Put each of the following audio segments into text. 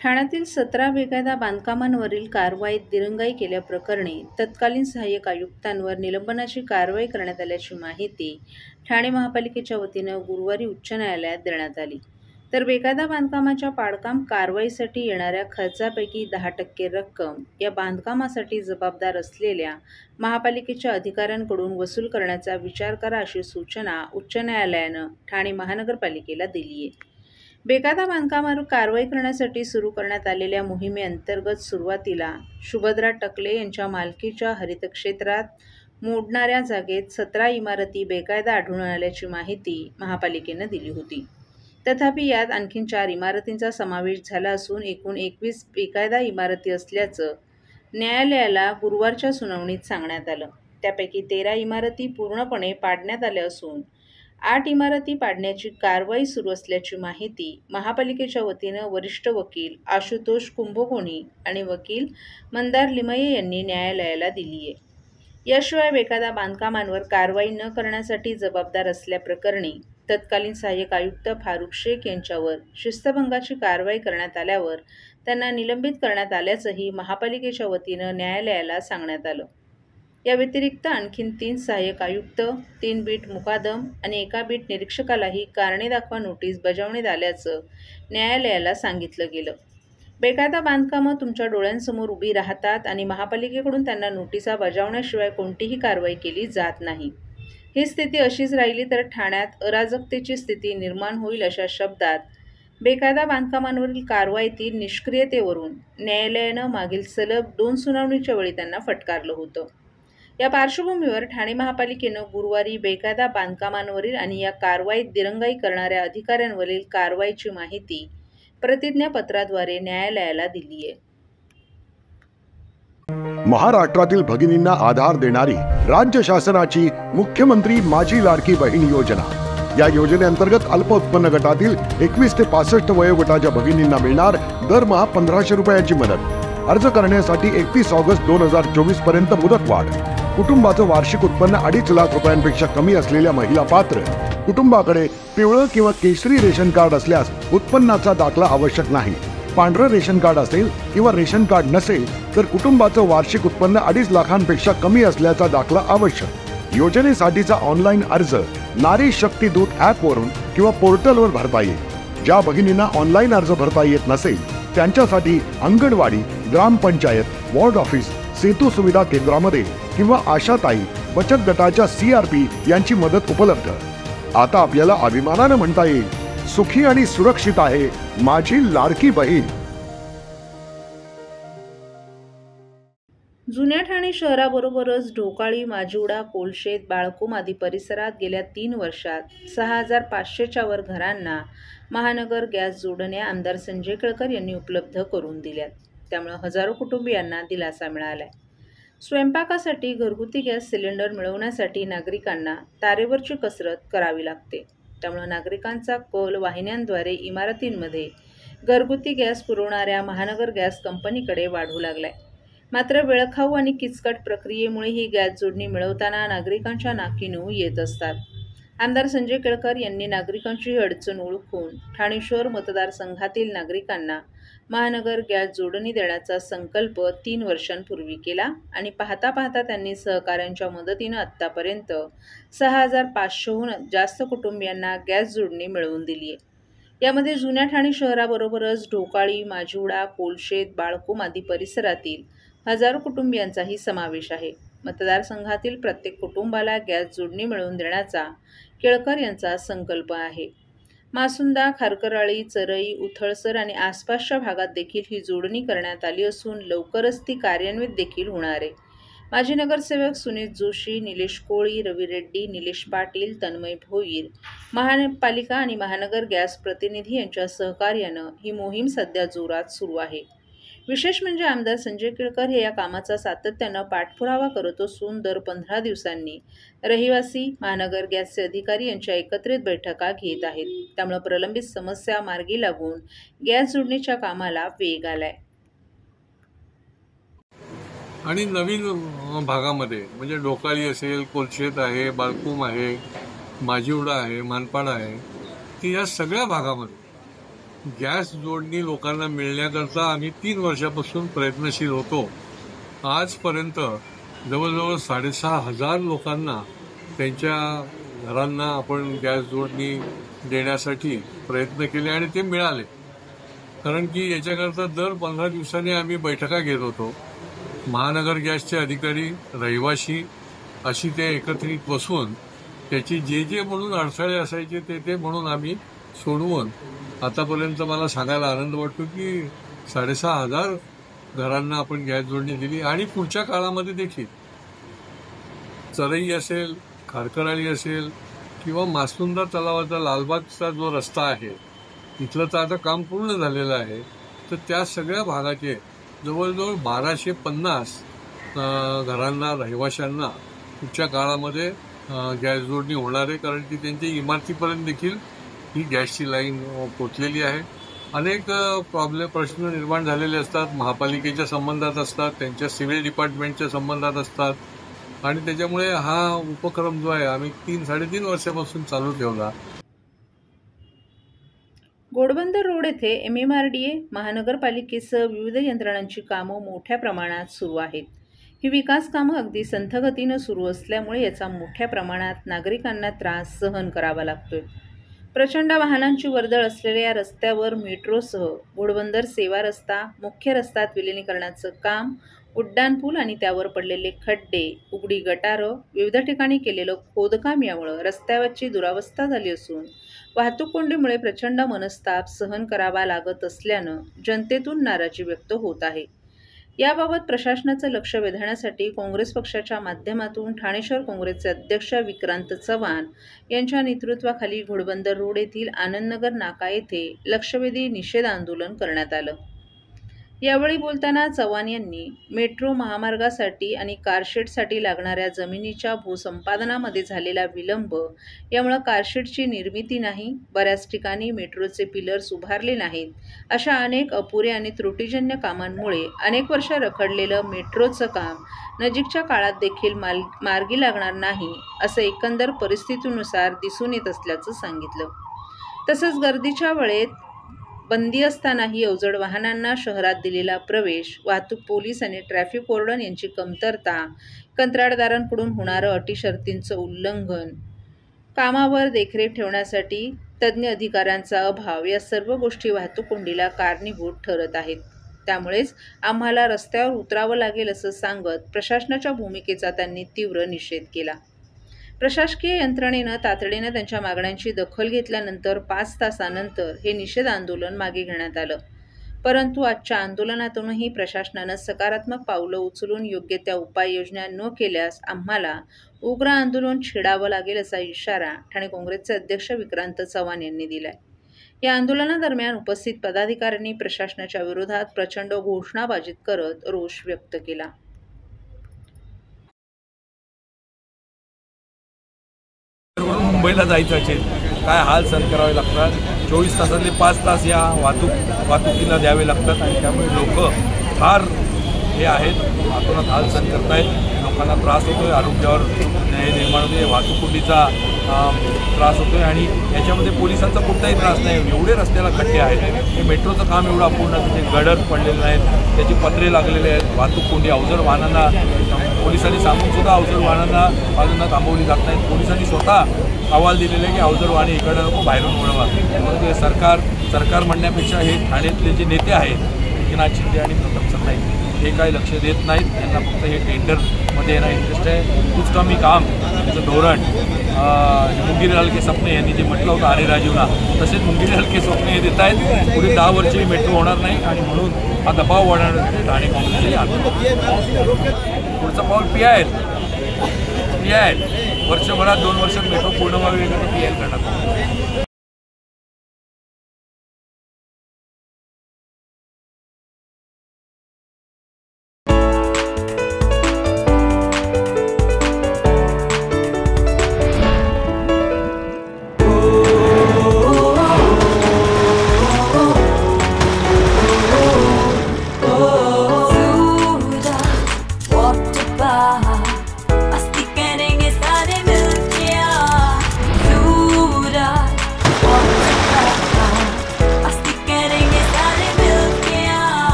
ठाण्यातील 17 बेकायदा बांधकामांवरील कारवाईत दिरंगाई केल्याप्रकरणी तत्कालीन सहाय्यक आयुक्तांवर निलंबनाची कारवाई करण्यात आल्याची माहिती ठाणे महापालिकेच्या वतीनं गुरुवारी उच्च न्यायालयात देण्यात आली. तर बेकायदा बांधकामाच्या पाडकाम कारवाईसाठी येणाऱ्या खर्चापैकी 10% रक्कम या बांधकामासाठी जबाबदार असलेल्या महापालिकेच्या अधिकाऱ्यांकडून वसूल करण्याचा विचार करा अशी सूचना उच्च न्यायालयानं ठाणे महानगरपालिकेला दिली आहे. बेकायदा बांधकामावर कारवाई करण्यासाठी सुरू करण्यात आलेल्या मोहिमेअंतर्गत सुरुवातीला शुभद्रा टकले यांच्या मालकीच्या हरित क्षेत्रात मोडणाऱ्या जागेत 17 इमारती बेकायदा आढळून आल्याची माहिती महापालिकेनं दिली होती. तथापि यात आणखी 4 इमारतींचा समावेश झाला असून एकूण 21 बेकायदा इमारती असल्याचं न्यायालयाला गुरुवारच्या सुनावणीत सांगण्यात आलं. त्यापैकी 13 इमारती पूर्णपणे पाडण्यात आल्या असून 8 इमारती पाडण्याची कारवाई सुरू असल्याची माहिती महापालिकेच्या वतीनं वरिष्ठ वकील आशुतोष कुंभकोणी आणि वकील मंदार लिमये यांनी न्यायालयाला दिली आहे. याशिवाय बेकायदा बांधकामांवर कारवाई न करण्यासाठी जबाबदार असल्याप्रकरणी तत्कालीन सहाय्यक आयुक्त फारुख शेख यांच्यावर शिस्तभंगाची कारवाई करण्यात आल्यावर त्यांना निलंबित करण्यात आल्याचंही महापालिकेच्या वतीनं न्यायालयाला सांगण्यात आलं. या व्यतिरिक्त आणखी 3 सहाय्यक आयुक्त, 3 बीट मुकादम आणि 1 बीट निरीक्षकालाही कारणे दाखवा नोटीस बजावण्यात आल्याचं न्यायालयाला सांगितलं गेलं. बेकायदा बांधकामं तुमच्या डोळ्यांसमोर उभी राहतात आणि महापालिकेकडून त्यांना नोटिसा बजावण्याशिवाय कोणतीही कारवाई केली जात नाही. ही स्थिती अशीच राहिली तर ठाण्यात अराजकतेची स्थिती निर्माण होईल अशा शब्दात बेकायदा बांधकामांवरील कारवाईतील निष्क्रियतेवरून न्यायालयानं मागील सलग 2 सुनावणीच्या वेळी त्यांना फटकारलं होतं. या पार्श्वभूमीवर ठाणे महापालिकेनं गुरुवारी बेकायदा बांधकामांवरील आणि या कारवाईत दिरंगाई करणाऱ्या अधिकाऱ्यांवरील कारवाईची माहिती प्रतिज्ञापत्राद्वारे न्यायालयाला दिली आहे. महाराष्ट्रातील भगिनींना आधार देणारी राज्य शासनाची मुख्यमंत्री माझी लाडकी बहीण योजना. या योजनेअंतर्गत अल्प उत्पन्न गटातील 21 ते 65 वयोगटाच्या भगिनींना मिळणार दरमहा 1500 रुपयांची मदत. अर्ज करण्यासाठी 31 ऑगस्ट 2024 पर्यंत मुदतवाढ. कुटुंबाचं वार्षिक उत्पन्न 2.5 लाख रुपयांपेक्षा कमी असलेल्या महिला पात्र. कुटुंबाकडे पिवळं किंवा केशरी रेशन कार्ड असल्यास उत्पन्नाचा दाखला आवश्यक नाही. पांढरं रेशन कार्ड असेल किंवा रेशन कार्ड नसेल तर कुटुंबाचं वार्षिक उत्पन्न 2.5 लाखांपेक्षा कमी असल्याचा दाखला आवश्यक. योजनेसाठीचा ऑनलाईन अर्ज नारी शक्ती दूत ॲपवरून किंवा पोर्टलवर भरता येईल. ज्या भगिनींना ऑनलाईन अर्ज भरता येत नसेल त्यांच्यासाठी अंगणवाडी, ग्रामपंचायत, वॉर्ड ऑफिस, सेतू सुविधा केंद्रामध्ये किंवा आशाताई बचत गटाच्या CRP यांची मदत उपलब्ध. आता आपल्याला अभिमानानं म्हणता येईल, सुखी आणि सुरक्षित आहे माझी लाडकी बहीण. जुन्या ठाणे शहराबरोबरच ढोकाळी, माजिवडा, कोलशेत, बाळकोम आदी परिसरात गेल्या 3 वर्षात 6500च्या वर घरांना महानगर गॅस जोडण्या आमदार संजय केळकर यांनी उपलब्ध करून दिल्यात. त्यामुळे हजारो कुटुंबियांना दिलासा मिळालाय. स्वयंपाकासाठी घरगुती गॅस सिलेंडर मिळवण्यासाठी नागरिकांना तारेवरची कसरत करावी लागते. त्यामुळे नागरिकांचा कल वाहिन्यांद्वारे इमारतींमध्ये घरगुती गॅस पुरवणाऱ्या महानगर गॅस कंपनीकडे वाढू लागलाय. मात्र वेळखाऊ आणि किचकट प्रक्रियेमुळे ही गॅस जोडणी मिळवताना नागरिकांच्या नाकी नऊ येत असतात. आमदार संजय केळकर यांनी नागरिकांची ही अडचण ओळखून ठाणे शहर मतदारसंघातील नागरिकांना महानगर गॅस जोडणी देण्याचा संकल्प 3 वर्षांपूर्वी केला आणि पाहता पाहता त्यांनी सहकाऱ्यांच्या मदतीनं आत्तापर्यंत 6500हून जास्त कुटुंबियांना गॅस जोडणी मिळवून दिली आहे. यामध्ये जुन्या ठाणे शहराबरोबरच ढोकाळी, माजिवडा, कोलशेत, बाळकोम आदी परिसरातील हजारो कुटुंबियांचाही समावेश आहे. मतदारसंघातील प्रत्येक कुटुंबाला गॅस जोडणी मिळवून देण्याचा केळकर यांचा संकल्प आहे. मासुंदा, खारकराळी, चरई, उथळसर आणि आसपासच्या भागात देखील ही जोडणी करण्यात आली असून लवकरच ती कार्यान्वित देखील होणार आहे. माजी नगरसेवक सुनीत जोशी, निलेश कोळी, रवी रेड्डी, निलेश पाटील, तन्मय भोईर, महापालिका आणि महानगर गॅस प्रतिनिधी यांच्या सहकार्यानं ही मोहीम सध्या जोरात सुरू आहे. विशेष म्हणजे आमदार संजय केळकर हे या कामाचा सातत्यानं पाठपुरावा करत असून दर 15 दिवसांनी रहिवासी, महानगर गॅसचे अधिकारी यांच्या एकत्रित बैठका घेत आहेत. त्यामुळे प्रलंबित समस्या मार्गी लागून गॅस जोडणीच्या कामाला वेग आलाय. आणि नवीन भागामध्ये म्हणजे ढोकाळी असेल, कोलशेत आहे, बाळकोम आहे, माजिवडा आहे, मानपाडा आहे, की या सगळ्या भागामध्ये गॅस जोडणी लोकांना मिळण्याकरता आम्ही 3 वर्षापासून प्रयत्नशील होतो. आजपर्यंत जवळजवळ 6,500 लोकांना त्यांच्या घरांना आपण गॅस जोडणी देण्यासाठी प्रयत्न केले आणि ते मिळाले. कारण की याच्याकरता दर 15 दिवसांनी आम्ही बैठका घेत होतो. महानगर गॅसचे अधिकारी, रहिवाशी अशी ते एकत्रित बसून त्याची जे म्हणून अडथळे असायचे ते म्हणून आम्ही सोडवून आतापर्यंत मला सांगायला आनंद वाटतो की 6,500 घरांना आपण गॅस जोडणी दिली. आणि पुढच्या काळामध्ये देखील चरई असेल, खारकराळी असेल किंवा मासुंदा तलावाचा लालबागचा जो रस्ता आहे तिथलं तर आता काम पूर्ण झालेलं आहे. तर त्या सगळ्या भागाचे जवळजवळ 1250 घरांना, रहिवाशांना पुढच्या काळामध्ये गॅस जोडणी होणार आहे. कारण की त्यांच्या इमारतीपर्यंत देखील ही गॅसची लाईन पोचलेली आहे. अनेक प्रश्न निर्माण झालेले असतात, महापालिकेच्या संबंधात असतात, त्यांच्या सिव्हिल डिपार्टमेंटच्या संबंधात असतात आणि त्याच्यामुळे हा उपक्रम जो आहे आम्ही 3-3.5 वर्षापासून चालू ठेवला. घोडबंदर रोड येथे MMRDA, महानगरपालिकेसह विविध यंत्रणांची कामं मोठ्या प्रमाणात सुरू आहेत. ही विकास कामं अगदी संथ गतीनं सुरू असल्यामुळे याचा मोठ्या प्रमाणात नागरिकांना त्रास सहन करावा लागतोय. प्रचंड वाहनांची वर्दळ असलेल्या या रस्त्यावर मेट्रोसह घोडबंदर सेवा रस्ता, मुख्य रस्त्यात विलिनीकरणाचं काम, उड्डाणपूल आणि त्यावर पडलेले खड्डे, उघडी गटारं, विविध ठिकाणी केलेलं खोदकाम यामुळे रस्त्यावरची दुरावस्था झाली असून वाहतूक कोंडीमुळे प्रचंड मनस्ताप सहन करावा लागत असल्यानं जनतेतून नाराजी व्यक्त होत आहे. याबाबत प्रशासनाचं लक्ष वेधण्यासाठी काँग्रेस पक्षाच्या माध्यमातून ठाणे शहर काँग्रेसचे अध्यक्ष विक्रांत चव्हाण यांच्या नेतृत्वाखाली घोडबंदर रोड येथील आनंदनगर नाका येथे लक्षवेधी निषेध आंदोलन करण्यात आलं. यावेळी बोलताना चव्हाण यांनी मेट्रो महामार्गासाठी आणि कारशेडसाठी लागणाऱ्या जमिनीच्या भूसंपादनामध्ये झालेला विलंब यामुळे कारशेडची निर्मिती नाही, बऱ्याच ठिकाणी मेट्रोचे पिलर्स उभारले नाहीत, अशा अनेक अपुरे आणि त्रुटीजन्य कामांमुळे अनेक वर्ष रखडलेलं मेट्रोचं काम नजीकच्या काळात देखील मार्गी लागणार नाही, असं एकंदर परिस्थितीनुसार दिसून येत असल्याचं सांगितलं. तसंच गर्दीच्या वेळेत बंदी असतानाही अवजड वाहनांना शहरात दिलेला प्रवेश, वाहतूक पोलीस आणि ट्रॅफिक वॉर्डन यांची कमतरता, कंत्राटदारांकडून होणारं अटी शर्तींचं उल्लंघन, कामावर देखरेख ठेवण्यासाठी तज्ज्ञ अधिकाऱ्यांचा अभाव या सर्व गोष्टी वाहतूक कोंडीला कारणीभूत ठरत आहेत. त्यामुळेच आम्हाला रस्त्यावर उतरावं लागेल असं सांगत प्रशासनाच्या भूमिकेचा त्यांनी तीव्र निषेध केला. प्रशासकीय यंत्रणेनं तातडीनं त्यांच्या मागण्यांची दखल घेतल्यानंतर 5 तासानंतर हे निषेध आंदोलन मागे घेण्यात आलं. परंतु आजच्या आंदोलनातूनही प्रशासनानं सकारात्मक पावलं उचलून योग्य त्या उपाययोजना न केल्यास आम्हाला उग्र आंदोलन छेडावं लागेल असा इशारा ठाणे काँग्रेसचे अध्यक्ष विक्रांत चव्हाण यांनी दिलाय. या आंदोलनादरम्यान उपस्थित पदाधिकाऱ्यांनी प्रशासनाच्या विरोधात प्रचंड घोषणाबाजी करत रोष व्यक्त केला. मुंबईला जायचं असेल काय हाल सहन करावे लागतात. 24 तासातले 5 तास या वाहतुकीला द्यावे लागतात आणि त्यामुळे लोक फार हे आहेत, आतोनात हाल सहन करत आहेत. लोकांना त्रास होतोय, आरोग्यावर हे निर्माण होते, वाहतूक कोंडीचा त्रास होतोय आणि याच्यामध्ये पोलिसांचा कुठलाही त्रास नाही. एवढे रस्त्याला खड्डे आहेत, हे मेट्रोचं काम एवढं अपूर्ण, तिथे गडर पडलेले आहेत, त्याची पत्रे लागलेले आहेत, वाहतूक कोंडी, अवजड वाहनांना पोलिसांनी सांगून सुद्धा अवजड वाहनांना बाजूंना थांबवली जात नाहीत. पोलिसांनी स्वतः अहवाल दिलेले आहे की अवजड वाहने इकडं नको, बाहेरून वळवा. म्हणजे सरकार म्हणण्यापेक्षा हे ठाण्यातले जे नेते आहेत एकनाथ शिंदे आणि प्रताप सरनाईक हे काही लक्ष देत नाहीत. त्यांना फक्त हे टेंडरमध्ये येणं इंटरेस्ट आहे. खूप कमी काम, त्याचं धोरण मुंगीरलाल के सपने यांनी जे म्हटलं होतं आणि राजीवना, तसेच मुंगीरलाल के स्वप्ने हे देत आहेत. पुढे 10 वर्षी मेट्रो होणार नाही आणि म्हणून हा दबाव वाढवण्यासाठी ठाणे काँग्रेसचे आंदोलन. पुढचं पाऊल PIL वर्षभरात 2 वर्षात मेट्रो पूर्ण व्हावी वगैरे PIL करणार.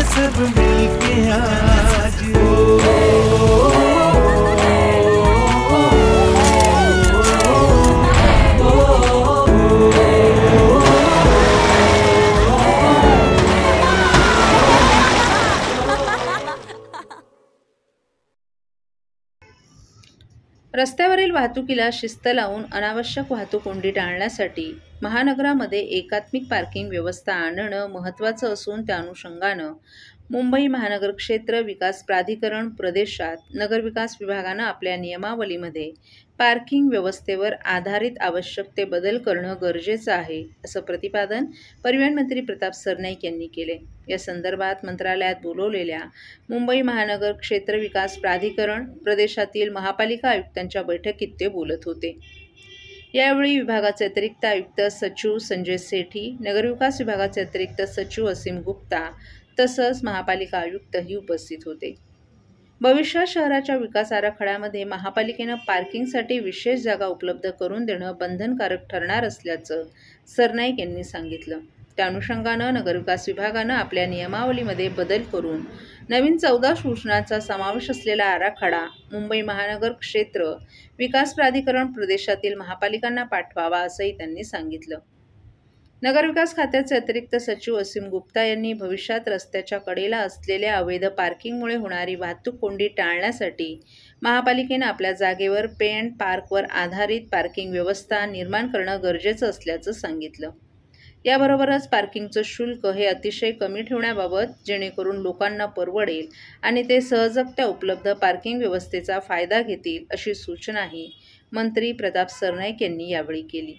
सब मिलके आज रस्त्यावरील वाहतुकीला शिस्त लावून अनावश्यक वाहतूक कोंडी टाळण्यासाठी महानगरामध्ये एकात्मिक पार्किंग व्यवस्था आणणं महत्त्वाचं असून त्या अनुषंगानं मुंबई महानगर क्षेत्र विकास प्राधिकरण प्रदेशात नगरविकास विभागानं आपल्या नियमावलीमध्ये पार्किंग व्यवस्थेवर आधारित आवश्यक ते बदल करणं गरजेचं आहे, असं प्रतिपादन परिवहन मंत्री प्रताप सरनाईक यांनी केले. या संदर्भात मंत्रालयात बोलवलेल्या मुंबई महानगर क्षेत्र विकास प्राधिकरण प्रदेशातील महापालिका आयुक्तांच्या बैठकीत ते बोलत होते. यावेळी विभागाचे अतिरिक्त आयुक्त सचिव संजय सेठी, नगरविकास विभागाचे अतिरिक्त सचिव असीम गुप्ता तसंच महापालिका आयुक्तही उपस्थित होते. भविष्यात शहराच्या विकास आराखड्यामध्ये महापालिकेनं पार्किंगसाठी विशेष जागा उपलब्ध करून देणं बंधनकारक ठरणार असल्याचं सरनाईक यांनी सांगितलं. त्या अनुषंगानं नगरविकास विभागानं आपल्या नियमावलीमध्ये बदल करून नवीन 14 सूचनांचा समावेश असलेला आराखडा मुंबई महानगर क्षेत्र विकास प्राधिकरण प्रदेशातील महापालिकांना पाठवावा, असंही त्यांनी सांगितलं. नगरविकास खात्याचे अतिरिक्त सचिव असीम गुप्ता यांनी भविष्यात रस्त्याच्या कडेला असलेल्या अवैध पार्किंगमुळे होणारी वाहतूक कोंडी टाळण्यासाठी महापालिकेनं आपल्या जागेवर पे अँड पार्कवर आधारित पार्किंग व्यवस्था निर्माण करणं गरजेचं असल्याचं सांगितलं. याबरोबरच पार्किंगचं शुल्क हे अतिशय कमी ठेवण्याबाबत जेणेकरून लोकांना परवडेल आणि ते सहजगत्या उपलब्ध पार्किंग व्यवस्थेचा फायदा घेतील, अशी सूचनाही मंत्री प्रताप सरनाईक यांनी यावेळी केली.